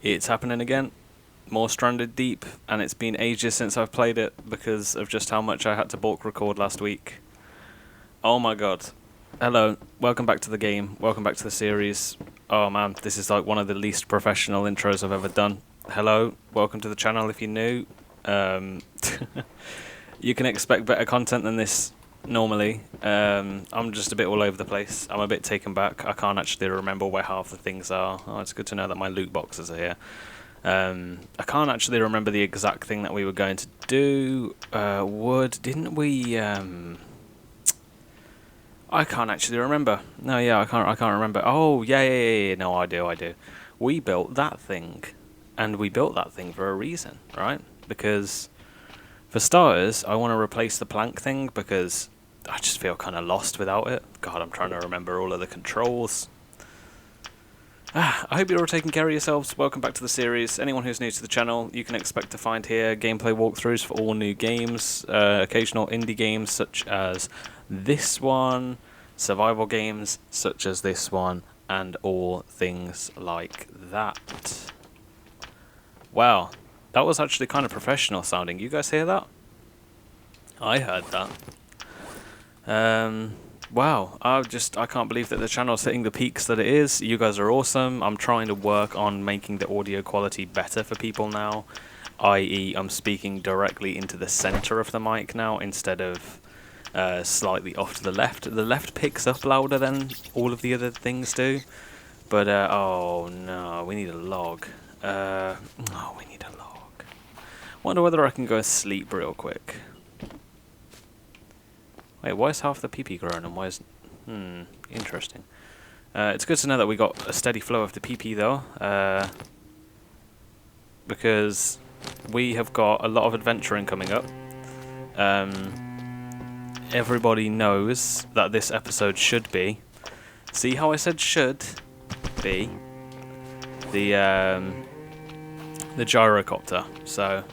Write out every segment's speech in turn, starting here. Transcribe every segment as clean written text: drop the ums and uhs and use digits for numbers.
It's happening again. More Stranded Deep, and it's been ages since I've played it because of just how much I had to bulk record last week. Oh my god. Hello, welcome back to the game, welcome back to the series. Oh man, this is like one of the least professional intros I've ever done. Hello, welcome to the channel if you're new. You can expect better content than this normally. I'm just a bit all over the place. I'm a bit taken back. I can't actually remember where half the things are. Oh, it's good to know that my loot boxes are here. I can't actually remember the exact thing that we were going to do. Didn't we? I can't actually remember. No, yeah, I can't remember. Oh, yeah. No, I do. We built that thing, and we built that thing for a reason, right? Because, for starters, I want to replace the plank thing because I just feel kind of lost without it. God, I'm trying to remember all of the controls. I hope you're all taking care of yourselves. Welcome back to the series. Anyone who's new to the channel, you can expect to find here gameplay walkthroughs for all new games, occasional indie games such as this one, survival games such as this one, and all things like that. Wow, that was actually kind of professional sounding. You guys hear that? I heard that. Wow, I can't believe that the channel's hitting the peaks that it is. You guys are awesome. I'm trying to work on making the audio quality better for people now, i.e. I'm speaking directly into the center of the mic now instead of slightly off to the left. The left picks up louder than all of the other things do, but oh no, we need a log. We need a log. Wonder whether I can go sleep real quick. Wait, why is half the PP grown and why is... interesting. It's good to know that we got a steady flow of the PP though, because we have got a lot of adventuring coming up. Everybody knows that this episode should be... See how I said should be? The Gyrocopter, so...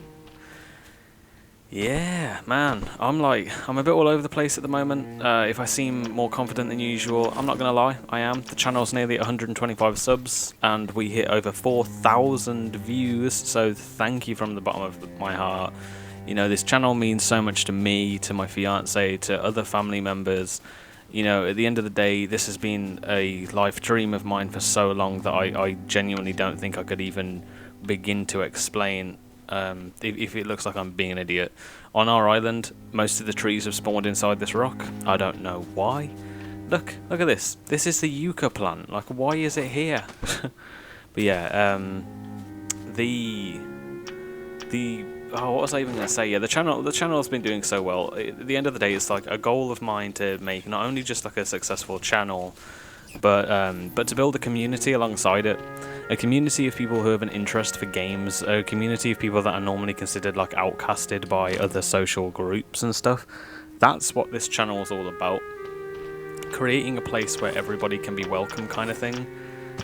Yeah, man, I'm a bit all over the place at the moment. If I seem more confident than usual, I'm not gonna lie, I am. The channel's nearly at 125 subs, and we hit over 4,000 views, so thank you from the bottom of my heart. You know, this channel means so much to me, to my fiance, to other family members. You know, at the end of the day, this has been a life dream of mine for so long that I genuinely don't think I could even begin to explain. If it looks like I'm being an idiot. On our island, most of the trees have spawned inside this rock. I don't know why. Look at this. This is the yucca plant. Like, why is it here? But yeah, what was I even going to say? Yeah, the channel's been doing so well. At the end of the day, it's like a goal of mine to make not only just like a successful channel, but to build a community alongside it. A community of people who have an interest for games, a community of people that are normally considered like outcasted by other social groups and stuff. That's what this channel is all about. Creating a place where everybody can be welcome kind of thing.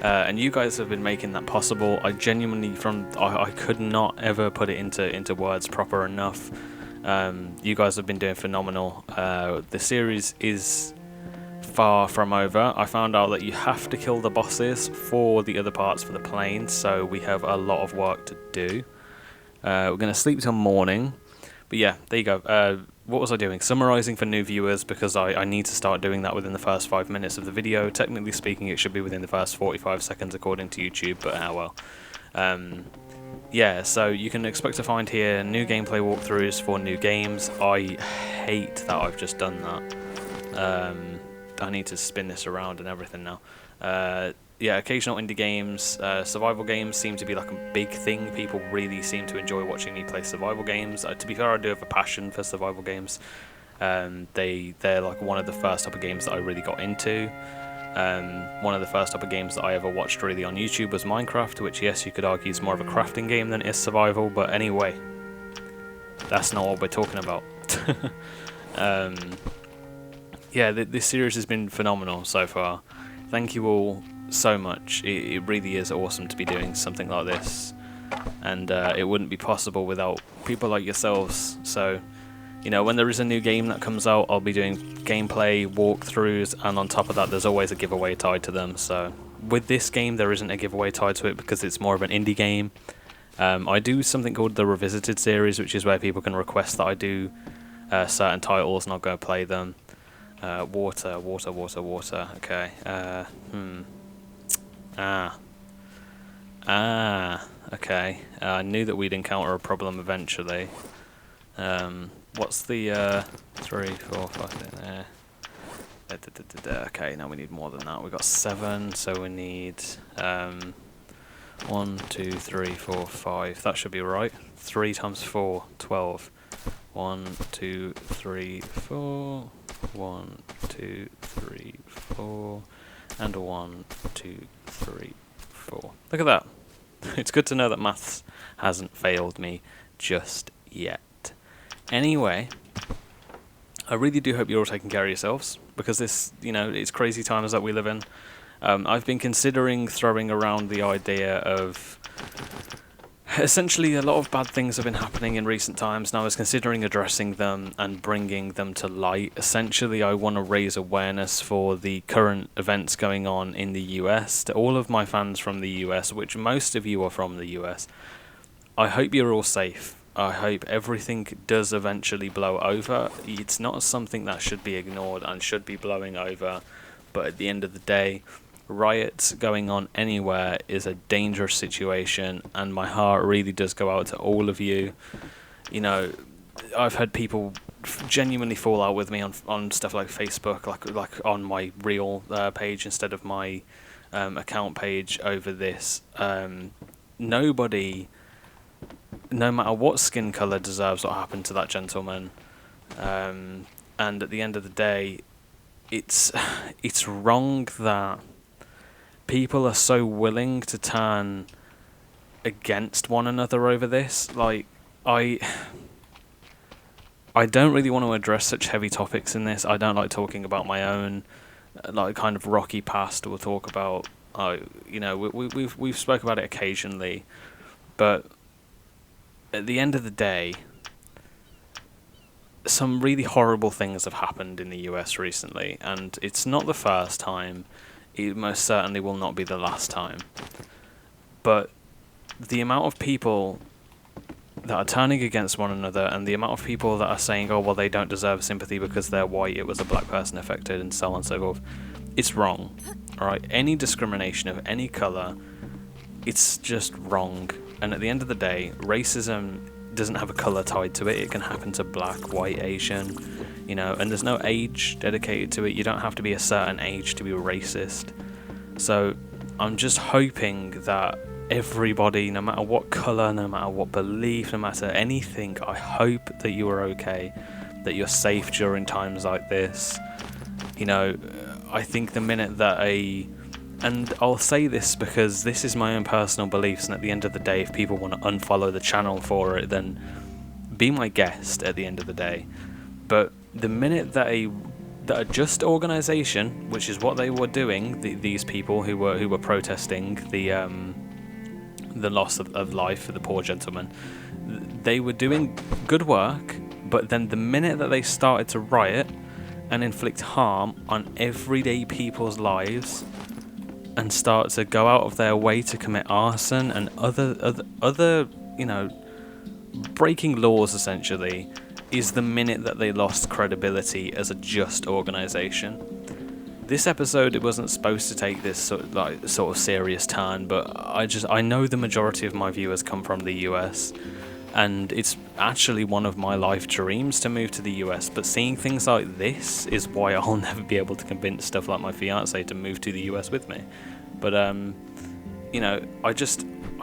And you guys have been making that possible. I genuinely, I could not ever put it into words proper enough. You guys have been doing phenomenal. The series is far from over. I found out that you have to kill the bosses for the other parts for the plane, so we have a lot of work to do. We're going to sleep till morning. But yeah, there you go. What was I doing? Summarizing for new viewers, because I need to start doing that within the first 5 minutes of the video. Technically speaking, it should be within the first 45 seconds according to YouTube, but well. Yeah, so you can expect to find here new gameplay walkthroughs for new games. I hate that I've just done that. I need to spin this around and everything now. Yeah, occasional indie games, survival games seem to be like a big thing. People really seem to enjoy watching me play survival games. To be fair, I do have a passion for survival games. They're like one of the first type of games that I really got into. One of the first type of games that I ever watched really on YouTube was Minecraft, which yes, you could argue is more of a crafting game than it is survival, but anyway, that's not what we're talking about. Yeah, this series has been phenomenal so far. Thank you all so much. It really is awesome to be doing something like this, and it wouldn't be possible without people like yourselves. So, you know, when there is a new game that comes out, I'll be doing gameplay, walkthroughs, and on top of that, there's always a giveaway tied to them. So, with this game, there isn't a giveaway tied to it because it's more of an indie game. I do something called the Revisited series, which is where people can request that I do certain titles, and I'll go play them. Water. Okay. Okay. I knew that we'd encounter a problem eventually. What's the 3, 4, 5? Okay, now we need more than that. We got 7, so we need 1, 2, 3, 4, 5. That should be right. 3 times 4, 12. 1, 2, 3, 4. 1, 2, 3, 4. And a 1, 2, 3, 4. Look at that. It's good to know that maths hasn't failed me just yet. Anyway, I really do hope you're all taking care of yourselves, because this, it's crazy times that we live in. I've been considering throwing around the idea of, essentially a lot of bad things have been happening in recent times, and I was considering addressing them and bringing them to light. Essentially, I want to raise awareness for the current events going on in the US. To all of my fans from the US, which most of you are from the US, I hope you're all safe. I hope everything does eventually blow over. It's not something that should be ignored and should be blowing over, but at the end of the day, riots going on anywhere is a dangerous situation, and my heart really does go out to all of you. I've had people genuinely fall out with me on stuff like Facebook, like on my real page instead of my account page over this. Nobody, no matter what skin colour, deserves what happened to that gentleman. And at the end of the day, it's wrong that people are so willing to turn against one another over this. Like, I don't really want to address such heavy topics in this. I don't like talking about my own kind of rocky past. We'll talk about we've spoke about it occasionally, but at the end of the day, some really horrible things have happened in the US recently, and it's not the first time. It most certainly will not be the last time. But the amount of people that are turning against one another, and the amount of people that are saying, oh, well, they don't deserve sympathy because they're white, it was a black person affected, and so on and so forth, it's wrong. Alright? Any discrimination of any colour, it's just wrong. And at the end of the day, racism doesn't have a colour tied to it. It can happen to black, white, Asian, and there's no age dedicated to it. You don't have to be a certain age to be racist. So I'm just hoping that everybody, no matter what colour, no matter what belief, no matter anything, I hope that you are okay, that you're safe during times like this. I think the minute that and I'll say this because this is my own personal beliefs, and at the end of the day, if people want to unfollow the channel for it, then be my guest at the end of the day. But the minute that a just organisation, which is what they were doing, these people who were protesting the loss of life for the poor gentleman, they were doing good work, but then the minute that they started to riot and inflict harm on everyday people's lives, and start to go out of their way to commit arson and other breaking laws, essentially, is the minute that they lost credibility as a just organisation. This episode, it wasn't supposed to take this sort of serious turn, but I know the majority of my viewers come from the US, and it's actually one of my life dreams to move to the US, but seeing things like this is why I'll never be able to convince stuff like my fiance to move to the US with me. But I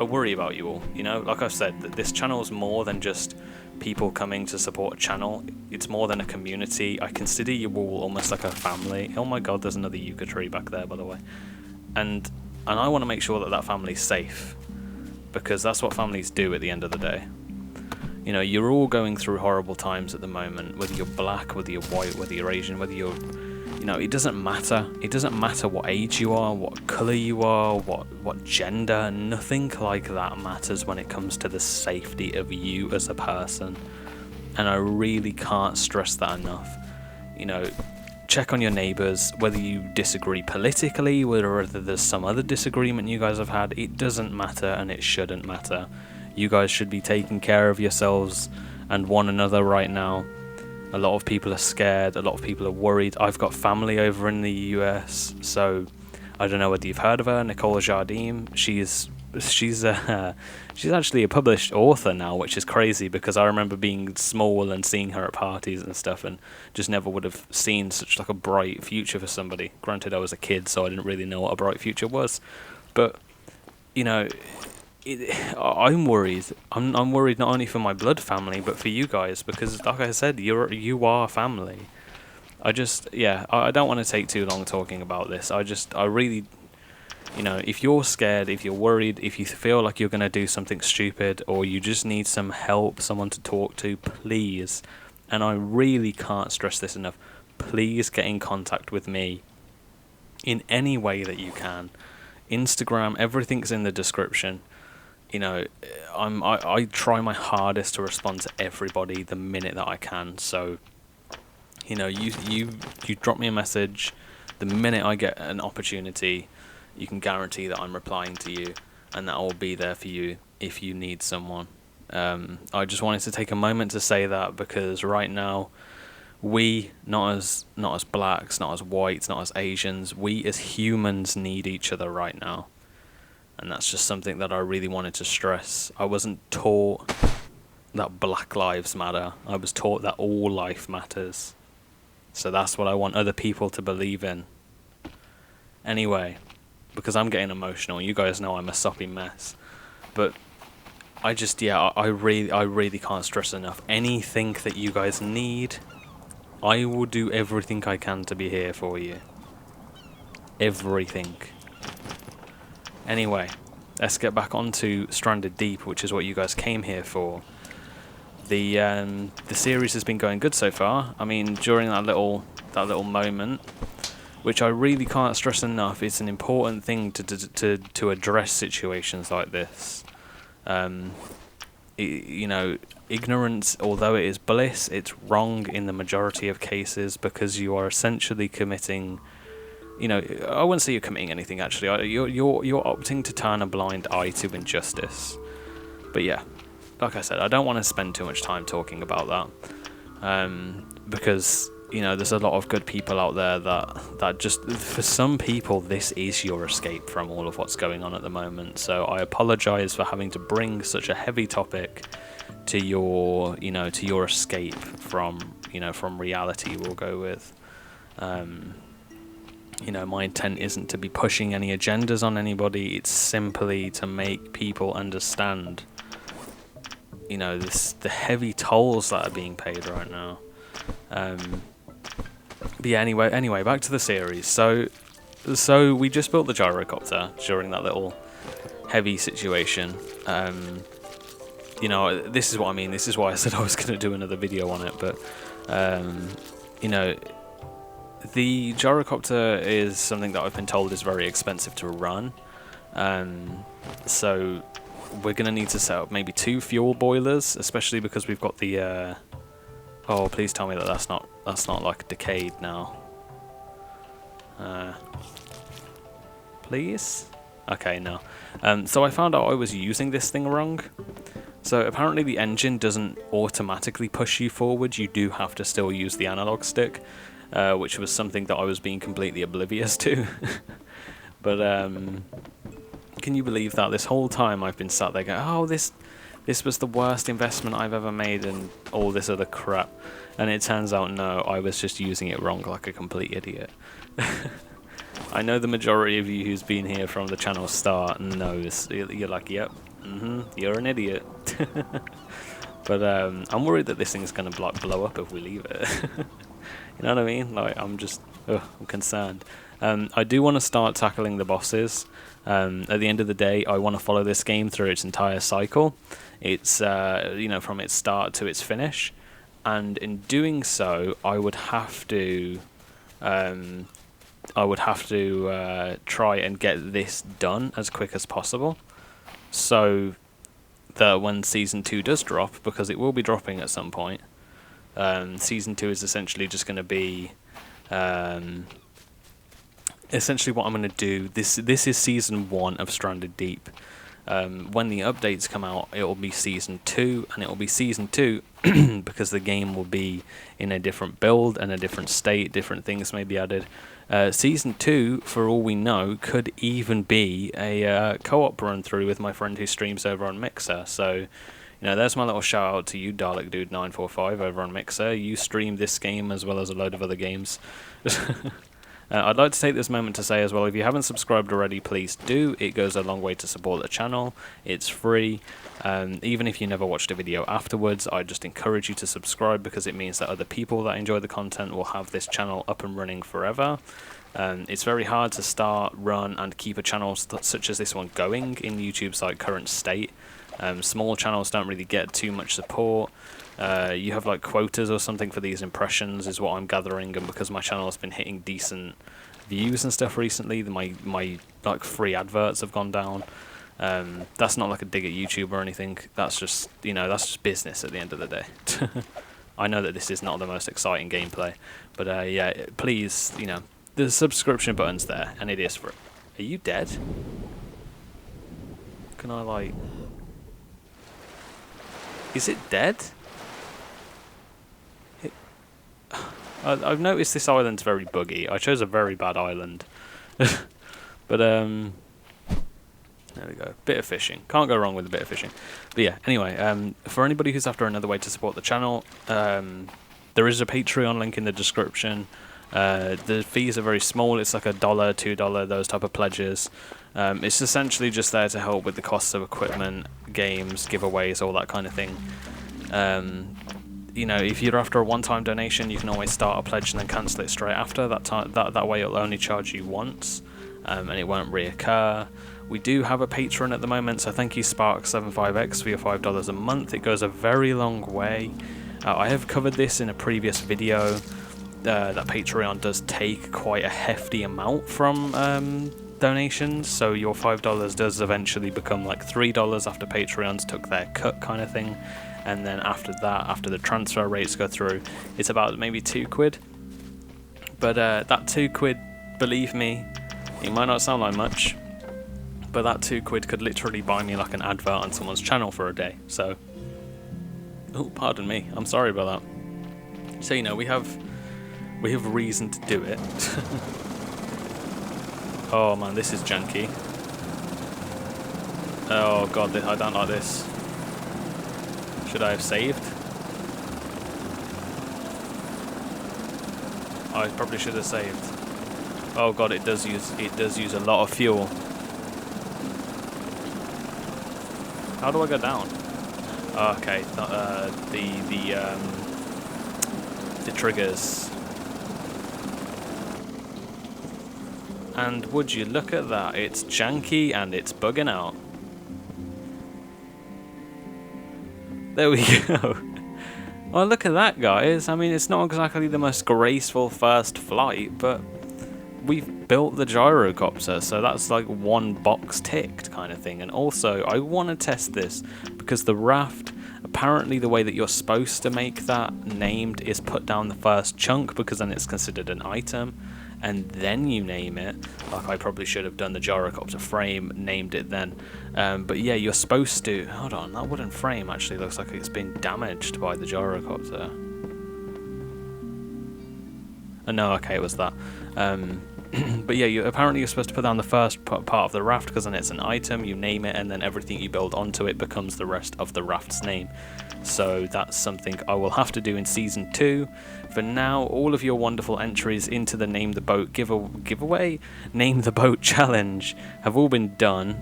worry about you all. Like I've said, that this channel is more than just people coming to support a channel. It's more than a community. I consider you all almost like a family. Oh my god, there's another yucca tree back there, by the way. And I want to make sure that family's safe, because that's what families do at the end of the day. You're all going through horrible times at the moment, whether you're black, whether you're white, whether you're Asian, whether you're... it doesn't matter. It doesn't matter what age you are, what colour you are, what gender. Nothing like that matters when it comes to the safety of you as a person. And I really can't stress that enough. check on your neighbours, whether you disagree politically, whether there's some other disagreement you guys have had. It doesn't matter, and it shouldn't matter. You guys should be taking care of yourselves and one another right now. A lot of people are scared, a lot of people are worried. I've got family over in the US, so I don't know whether you've heard of her, Nicole Jardim. She's actually a published author now, which is crazy, because I remember being small and seeing her at parties and stuff, and just never would have seen such like a bright future for somebody. Granted, I was a kid, so I didn't really know what a bright future was, but you know, I'm worried. I'm worried not only for my blood family, but for you guys, because like I said, you are family. I don't want to take too long talking about this. I really, if you're scared, if you're worried, if you feel like you're going to do something stupid, or you just need some help, someone to talk to, please, and I really can't stress this enough, please get in contact with me in any way that you can. Instagram, everything's in the description. I try my hardest to respond to everybody the minute that I can, so you drop me a message the minute I get an opportunity. You can guarantee that I'm replying to you, and that I will be there for you if you need someone. I just wanted to take a moment to say that, because right now, we, not as blacks, not as whites, not as Asians, we as humans need each other right now. And that's just something that I really wanted to stress. I wasn't taught that Black Lives Matter. I was taught that all life matters. So that's what I want other people to believe in. Anyway, because I'm getting emotional, you guys know I'm a soppy mess. But I really can't stress enough. Anything that you guys need, I will do everything I can to be here for you. Everything. Anyway, let's get back onto Stranded Deep, which is what you guys came here for. The series has been going good so far. I mean, during that little moment, which I really can't stress enough, it's an important thing to address situations like this. Ignorance, although it is bliss, it's wrong in the majority of cases, because you are essentially committing. I wouldn't say you're committing anything, actually. You're opting to turn a blind eye to injustice. But yeah, like I said, I don't want to spend too much time talking about that, because there's a lot of good people out there that just, for some people, this is your escape from all of what's going on at the moment. So I apologize for having to bring such a heavy topic to your escape from reality, we'll go with. My intent isn't to be pushing any agendas on anybody. It's simply to make people understand, the heavy tolls that are being paid right now. But yeah, anyway, back to the series. So we just built the gyrocopter during that little heavy situation. This is what I mean. This is why I said I was going to do another video on it. But the gyrocopter is something that I've been told is very expensive to run. So we're going to need to set up maybe 2 fuel boilers, especially because we've got the... Oh, please tell me that that's not like decayed now. Please? Okay, no. So I found out I was using this thing wrong. So apparently the engine doesn't automatically push you forward. You do have to still use the analog stick, which was something that I was being completely oblivious to. But can you believe that this whole time I've been sat there going, oh, this was the worst investment I've ever made and all this other crap. And it turns out, no, I was just using it wrong like a complete idiot. I know the majority of you who's been here from the channel start knows. You're like, yep, you're an idiot. But I'm worried that this thing's going to blow up if we leave it. You know what I mean? Like, I'm concerned. I do want to start tackling the bosses. At the end of the day, I want to follow this game through its entire cycle. It's from its start to its finish, and in doing so, I would have to try and get this done as quick as possible, so that when Season 2 does drop, because it will be dropping at some point, Season 2 is essentially just going to be Essentially what I'm going to do, this is season 1 of Stranded Deep. When the updates come out, it will be season 2, and it will be season 2 because the game will be in a different build and a different state, different things may be added. Season 2, for all we know, could even be a co-op run through with my friend who streams over on Mixer. So, you know, there's my little shout out to you, Dalek Dude 945 over on Mixer. You stream this game as well as a load of other games. I'd like to take this moment to say as well, if you haven't subscribed already, please do. It goes a long way to support the channel. It's free. Even if you never watched a video afterwards, I just encourage you to subscribe because it means that other people that enjoy the content will have this channel up and running forever. It's very hard to start, run, and keep a channel such as this one going in YouTube's like current state. Small channels don't really get too much support. You have like quotas or something for these impressions is what I'm gathering, and because my channel has been hitting decent views and stuff recently, my like free adverts have gone down. That's not like a dig at YouTube or anything. That's just, you know, that's just business at the end of the day. I know that this is not the most exciting gameplay, but yeah, please, you know, the subscription button's there, and it is free. Are you dead? Can I like... Is it dead? I've noticed this island's very buggy. I chose a very bad island. But, there we go. Bit of fishing. Can't go wrong with a bit of fishing. But yeah, anyway, for anybody who's after another way to support the channel, there is a Patreon link in the description. The fees are very small. It's like $1, $2, those type of pledges. It's essentially just there to help with the costs of equipment, games, giveaways, all that kind of thing. You know, if you're after a one-time donation, you can always start a pledge and then cancel it straight after. That way it'll only charge you once, and it won't reoccur. We do have a Patreon at the moment, so thank you Spark75X for your $5 a month. It goes a very long way. I have covered this in a previous video. That Patreon does take quite a hefty amount from donations, so your $5 does eventually become like $3 after Patreons took their cut kind of thing. And then after that, after the transfer rates go through, it's about maybe £2. But that £2, believe me, it might not sound like much, but that £2 could literally buy me like an advert on someone's channel for a day. So, oh, pardon me, I'm sorry about that. So, you know, we have reason to do it. Oh man, this is janky. Oh god, I don't like this. Should I have saved? I probably should have saved. Oh god, it does use a lot of fuel. How do I go down? Oh, okay, the triggers. And would you look at that? It's janky and it's bugging out. There we go. Well, look at that, guys. I mean, it's not exactly the most graceful first flight, but we've built the gyrocopter, so that's like one box ticked kind of thing. And also, I want to test this because the raft, apparently the way that you're supposed to make that named is put down the first chunk, because then it's considered an item, and then you name it. Like I probably should have done the gyrocopter frame, named it then. But yeah, you're supposed to... Hold on, that wooden frame actually looks like it's been damaged by the gyrocopter. Oh no, okay, it was that. But yeah, apparently you're supposed to put down the first part of the raft, because then it's an item, you name it, and then everything you build onto it becomes the rest of the raft's name. So that's something I will have to do in Season 2. For now, all of your wonderful entries into the Name the Boat giveaway, Name the Boat challenge, have all been done.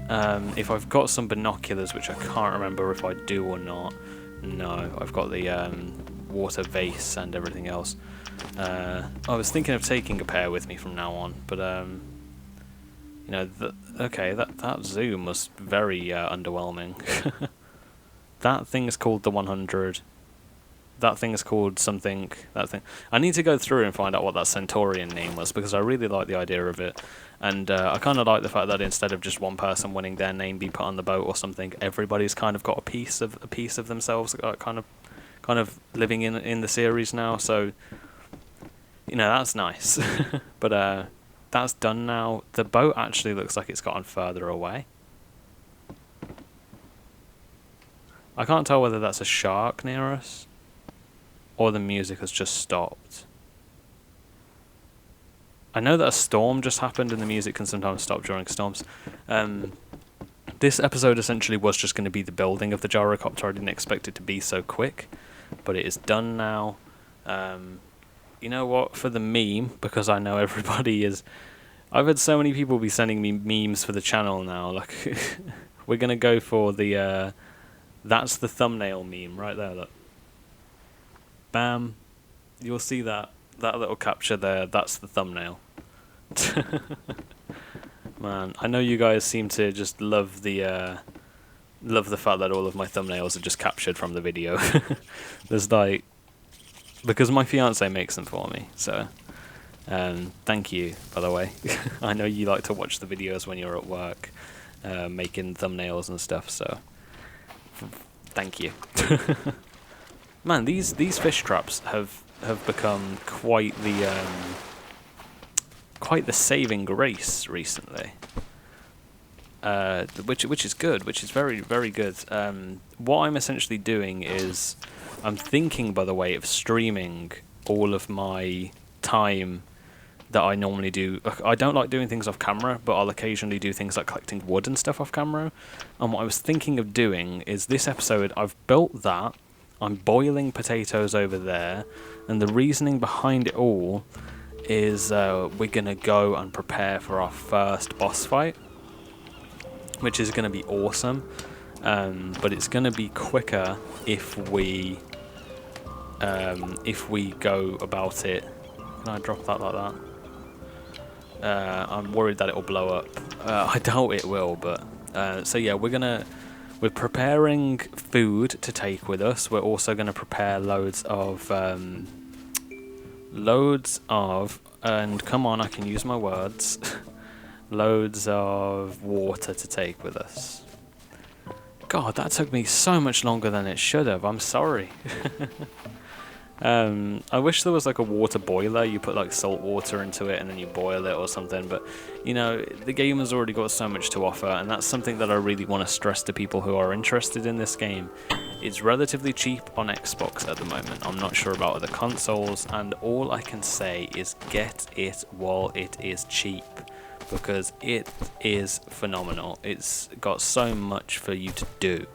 If I've got some binoculars, which I can't remember if I do or not. No, I've got the water vase and everything else. I was thinking of taking a pair with me from now on, but you know, okay, that zoom was very underwhelming. That thing is called the 100. That thing is called something. That thing. I need to go through and find out what that Centaurian name was, because I really like the idea of it, and I kind of like the fact that instead of just one person winning their name be put on the boat or something, everybody's kind of got a piece of themselves, kind of living in the series now. So You know, that's nice. But that's done now. The boat actually looks like it's gotten further away. I can't tell whether that's a shark near us or the music has just stopped. I know that a storm just happened and the music can sometimes stop during storms. This episode essentially was just going to be the building of the gyrocopter. I didn't expect it to be so quick, but it is done now. You know what? For the meme, because I know everybody is... I've had so many people be sending me memes for the channel now. Like, we're going to go for the... that's the thumbnail meme right there, look. Bam. You'll see that little capture there. That's the thumbnail. Man, I know you guys seem to just love the fact that all of my thumbnails are just captured from the video. There's like, because my fiance makes them for me, so thank you, by the way. I know you like to watch the videos when you're at work, making thumbnails and stuff, so thank you. Man, these fish traps have become quite the saving grace recently, which is good, which is very, very good. What I'm essentially doing is I'm thinking, by the way, of streaming all of my time that I normally do. I don't like doing things off camera, but I'll occasionally do things like collecting wood and stuff off camera. And what I was thinking of doing is this episode, I've built that, I'm boiling potatoes over there, and the reasoning behind it all is we're going to go and prepare for our first boss fight, which is going to be awesome, but it's going to be quicker if we go about it. Can I drop that like that? I'm worried that it'll blow up. I doubt it will, but so yeah, we're preparing food to take with us. We're also going to prepare loads of, and come on, I can use my words, loads of water to take with us. God, that took me so much longer than it should have. I'm sorry. I wish there was like a water boiler. You put like salt water into it and then you boil it or something, but you know, the game has already got so much to offer, and that's something that I really want to stress to people who are interested in this game. It's relatively cheap on Xbox at the moment. I'm not sure about other consoles, and all I can say is get it while it is cheap, because it is phenomenal. It's got so much for you to do.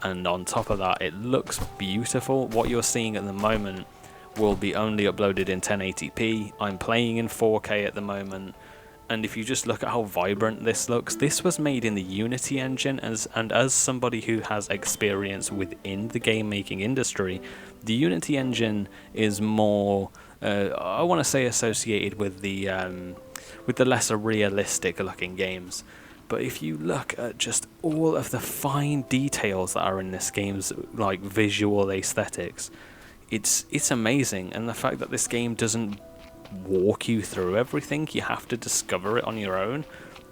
And on top of that, it looks beautiful. What you're seeing at the moment will be only uploaded in 1080p. I'm playing in 4K at the moment, and if you just look at how vibrant this looks, this was made in the Unity engine, and as somebody who has experience within the game making industry, the Unity engine is more, I want to say, associated with the lesser realistic looking games. But if you look at just all of the fine details that are in this game's like visual aesthetics, it's amazing. And the fact that this game doesn't walk you through everything, you have to discover it on your own,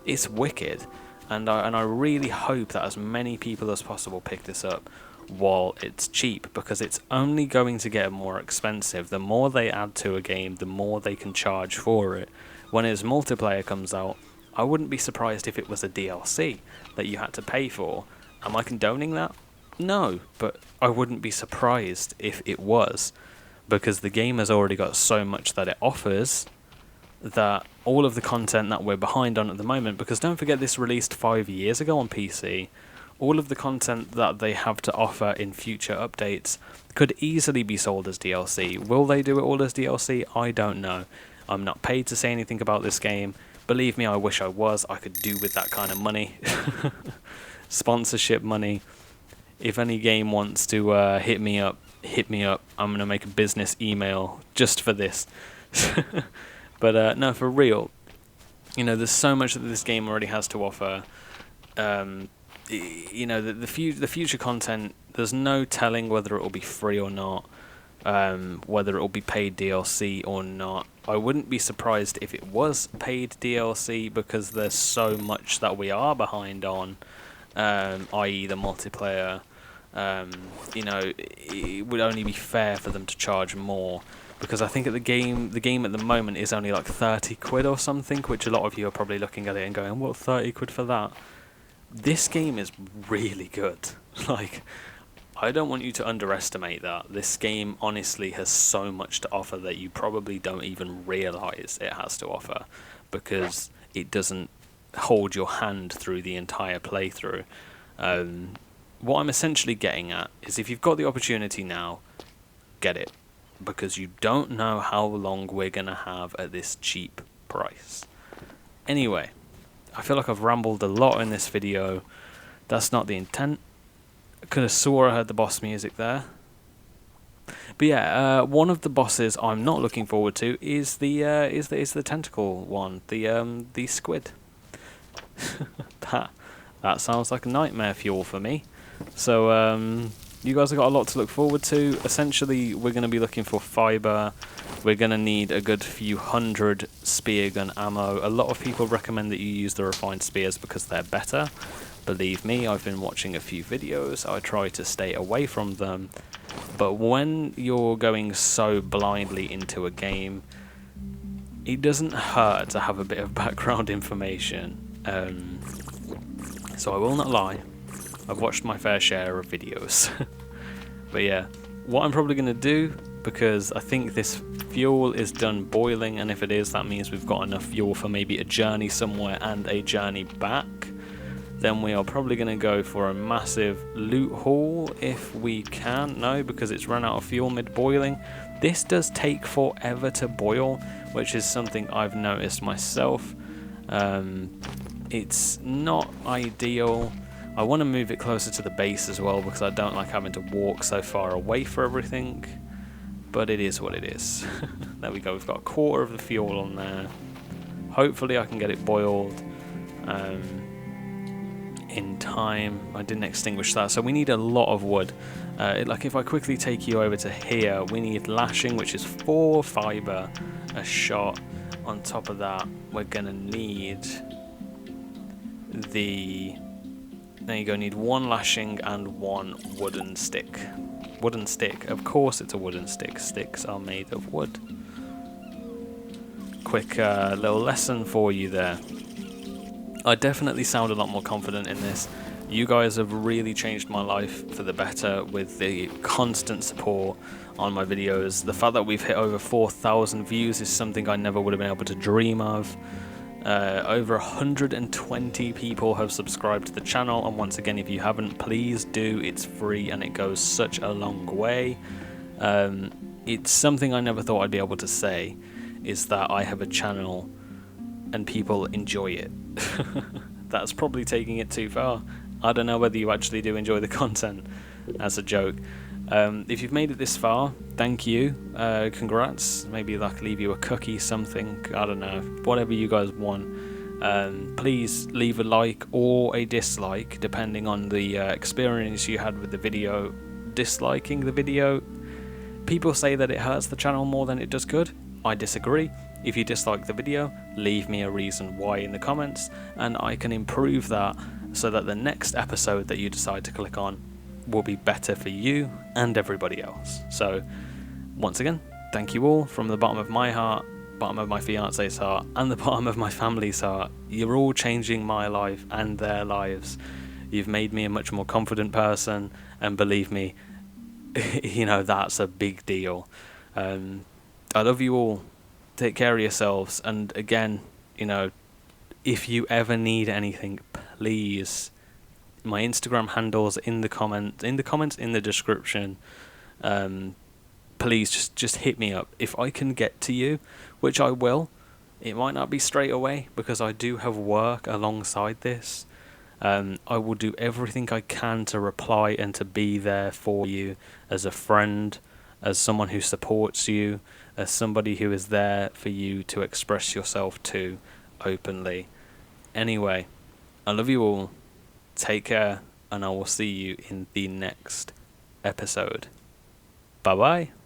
it's wicked. And I really hope that as many people as possible pick this up while it's cheap, because it's only going to get more expensive. The more they add to a game, the more they can charge for it. When its multiplayer comes out, I wouldn't be surprised if it was a DLC that you had to pay for. Am I condoning that? No, but I wouldn't be surprised if it was, because the game has already got so much that it offers that all of the content that we're behind on at the moment, because don't forget this released 5 years ago on PC, all of the content that they have to offer in future updates could easily be sold as DLC. Will they do it all as DLC? I don't know. I'm not paid to say anything about this game. Believe me, I wish I was. I could do with that kind of money. Sponsorship money. If any game wants to hit me up. I'm going to make a business email just for this. But no, for real. You know, there's so much that this game already has to offer. You know, the future content, there's no telling whether it will be free or not. Whether it will be paid DLC or not. I wouldn't be surprised if it was paid DLC, because there's so much that we are behind on, i.e. the multiplayer. You know, it would only be fair for them to charge more. because I think the game at the moment is only like 30 quid or something, which a lot of you are probably looking at it and going, what, 30 quid for that? This game is really good. Like, I don't want you to underestimate that. This game honestly has so much to offer that you probably don't even realise it has to offer, because it doesn't hold your hand through the entire playthrough. What I'm essentially getting at is, if you've got the opportunity now, get it, because you don't know how long we're going to have at this cheap price. Anyway, I feel like I've rambled a lot in this video. That's not the intent. I could have swore I heard the boss music there. But yeah, one of the bosses I'm not looking forward to is the tentacle one, the squid. that sounds like a nightmare fuel for me. So you guys have got a lot to look forward to. Essentially, we're going to be looking for fibre. We're going to need a good few hundred spear gun ammo. A lot of people recommend that you use the refined spears because they're better. Believe me, I've been watching a few videos. I try to stay away from them. But when you're going so blindly into a game, it doesn't hurt to have a bit of background information. So I will not lie. I've watched my fair share of videos. But yeah, what I'm probably going to do, because I think this fuel is done boiling, and if it is, that means we've got enough fuel for maybe a journey somewhere and a journey back, then we are probably going to go for a massive loot haul if we can. No, because it's run out of fuel mid-boiling. This does take forever to boil, which is something I've noticed myself. It's not ideal. I want to move it closer to the base as well, because I don't like having to walk so far away for everything. But it is what it is. There we go, we've got a quarter of the fuel on there. Hopefully I can get it boiled in time. I didn't extinguish that, so we need a lot of wood. Like if I quickly take you over to here, we need lashing, which is 4 fibre a shot. On top of that, we're going to need there you go, need 1 lashing and 1 wooden stick. Wooden stick, of course it's a wooden stick. Sticks are made of wood. Quick little lesson for you there. I definitely sound a lot more confident in this. You guys have really changed my life for the better with the constant support on my videos. The fact that we've hit over 4,000 views is something I never would have been able to dream of. Over 120 people have subscribed to the channel, and once again, if you haven't, please do. It's free and it goes such a long way. It's something I never thought I'd be able to say, is that I have a channel and people enjoy it. That's probably taking it too far. I don't know whether you actually do enjoy the content. That's a joke. If you've made it this far, thank you. Congrats. Maybe like leave you a cookie, something. I don't know. Whatever you guys want. Please leave a like or a dislike, depending on the experience you had with the video. Disliking the video, people say that it hurts the channel more than it does good. I disagree. If you dislike the video, leave me a reason why in the comments, and I can improve that so that the next episode that you decide to click on will be better for you and everybody else. So once again, thank you all from the bottom of my heart, bottom of my fiance's heart, and the bottom of my family's heart. You're all changing my life and their lives. You've made me a much more confident person, and believe me, you know, that's a big deal. I love you all. Take care of yourselves, and again, you know, if you ever need anything, please, my Instagram handle's in the comments, in the description. Please just hit me up. If I can get to you, which I will, it might not be straight away because I do have work alongside this. I will do everything I can to reply and to be there for you as a friend, as someone who supports you, as somebody who is there for you to express yourself to openly. Anyway, I love you all. Take care, and I will see you in the next episode. Bye bye.